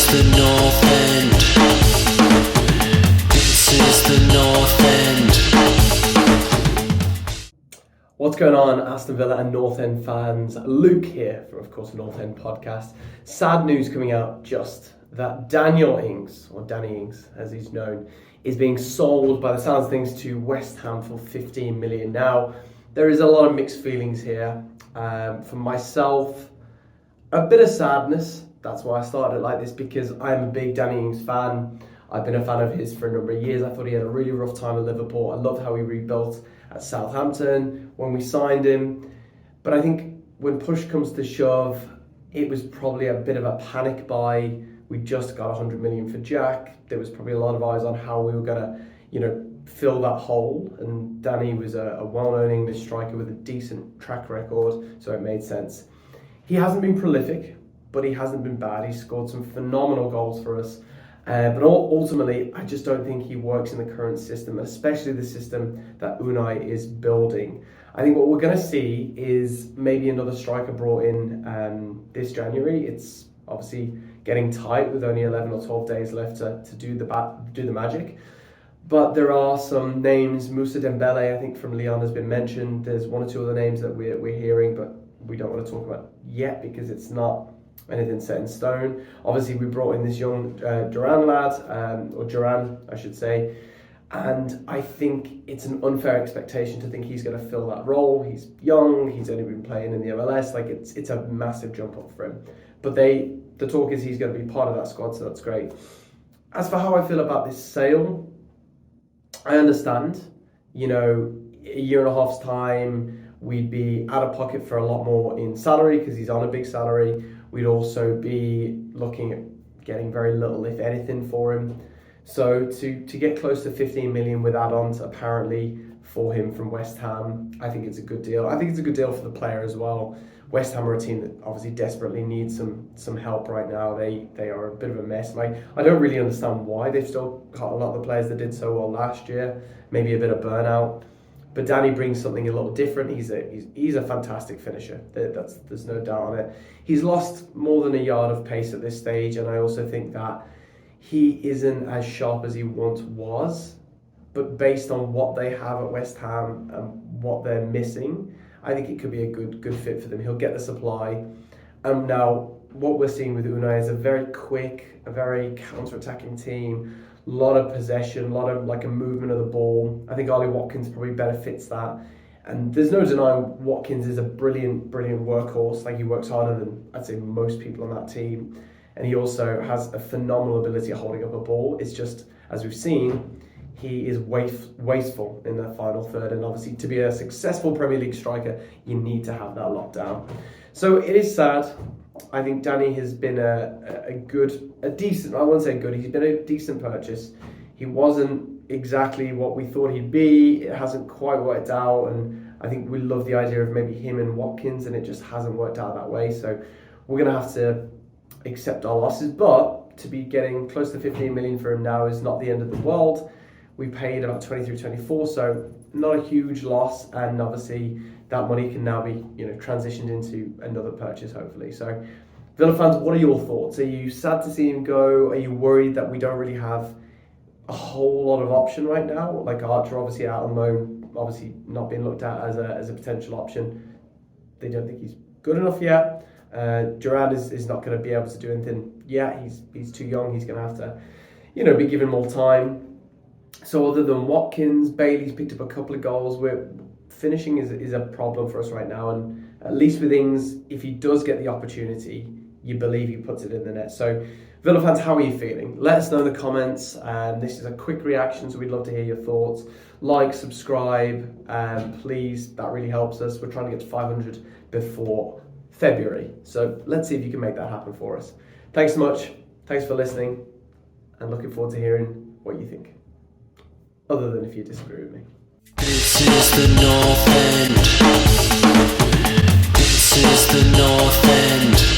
is the North End. This is the North End. What's going on, Aston Villa and North End fans? Luke here from, of course, the North End podcast. Sad news coming out just that Daniel Ings, or Danny Ings as he's known, is being sold by the sounds of things to West Ham for 15 million. Now, there is a lot of mixed feelings here. For myself, a bit of sadness. That's why I started it like this, because I'm a big Danny Ings fan. I've been a fan of his for a number of years. I thought he had a really rough time at Liverpool. I love how he rebuilt at Southampton when we signed him. But I think when push comes to shove, it was probably a bit of a panic buy. We just got 100 million for Jack. There was probably a lot of eyes on how we were going to, fill that hole. And Danny was a well-known English striker with a decent track record, so it made sense. He hasn't been prolific, but he hasn't been bad. He's scored some phenomenal goals for us. But ultimately, I just don't think he works in the current system, especially the system that Unai is building. I think what we're going to see is maybe another striker brought in this January. It's obviously getting tight with only 11 or 12 days left to do the magic. But there are some names. Moussa Dembele, I think, from Lyon has been mentioned. There's one or two other names that we're hearing, but we don't want to talk about yet because it's not anything set in stone. Obviously, we brought in this young Duran lad, or Duran, I should say, and I think it's an unfair expectation to think he's going to fill that role. He's young, he's only been playing in the MLS, it's a massive jump up for him. But the talk is he's going to be part of that squad, so that's great. As for how I feel about this sale, I understand, a year and a half's time, we'd be out of pocket for a lot more in salary because he's on a big salary. We'd also be looking at getting very little, if anything, for him. So to get close to 15 million with add-ons apparently for him from West Ham, I think it's a good deal. I think it's a good deal for the player as well. West Ham are a team that obviously desperately needs some help right now. They are a bit of a mess. I don't really understand why. They've still got a lot of the players that did so well last year. Maybe a bit of burnout. But Danny brings something a little different. He's a fantastic finisher. There's no doubt on it. He's lost more than a yard of pace at this stage, and I also think that he isn't as sharp as he once was. But based on what they have at West Ham and what they're missing, I think it could be a good fit for them. He'll get the supply. Now, what we're seeing with Unai is a very quick, a very counter-attacking team. A lot of possession, a lot of a movement of the ball. I think Ollie Watkins probably better fits that. And there's no denying Watkins is a brilliant workhorse. He works harder than, I'd say, most people on that team. And he also has a phenomenal ability of holding up a ball. It's just, as we've seen, he is wasteful in the final third. And obviously, to be a successful Premier League striker, you need to have that locked down. So it is sad. I think Danny has been a decent, I won't say good, he's been a decent purchase. He wasn't exactly what we thought he'd be. It hasn't quite worked out, and I think we love the idea of maybe him and Watkins, and it just hasn't worked out that way. So we're going to have to accept our losses, but to be getting close to 15 million for him now is not the end of the world. We paid about 23, 24, so not a huge loss, and obviously that money can now be transitioned into another purchase, hopefully. So Villa fans, what are your thoughts? Are you sad to see him go? Are you worried that we don't really have a whole lot of option right now? Archer obviously out on loan, obviously not being looked at as a potential option. They don't think he's good enough yet. Duran is not going to be able to do anything yet. He's too young. He's going to have to be given more time. So other than Watkins, Bailey's picked up a couple of goals. Finishing is a problem for us right now, and at least with Ings, if he does get the opportunity, you believe he puts it in the net. So Villa fans, how are you feeling? Let us know in the comments. This is a quick reaction, so we'd love to hear your thoughts. Like, subscribe, please, that really helps us. We're trying to get to 500 before February, so let's see if you can make that happen for us. Thanks so much, thanks for listening, and looking forward to hearing what you think, other than if you disagree with me. This is the North End. This is the North End.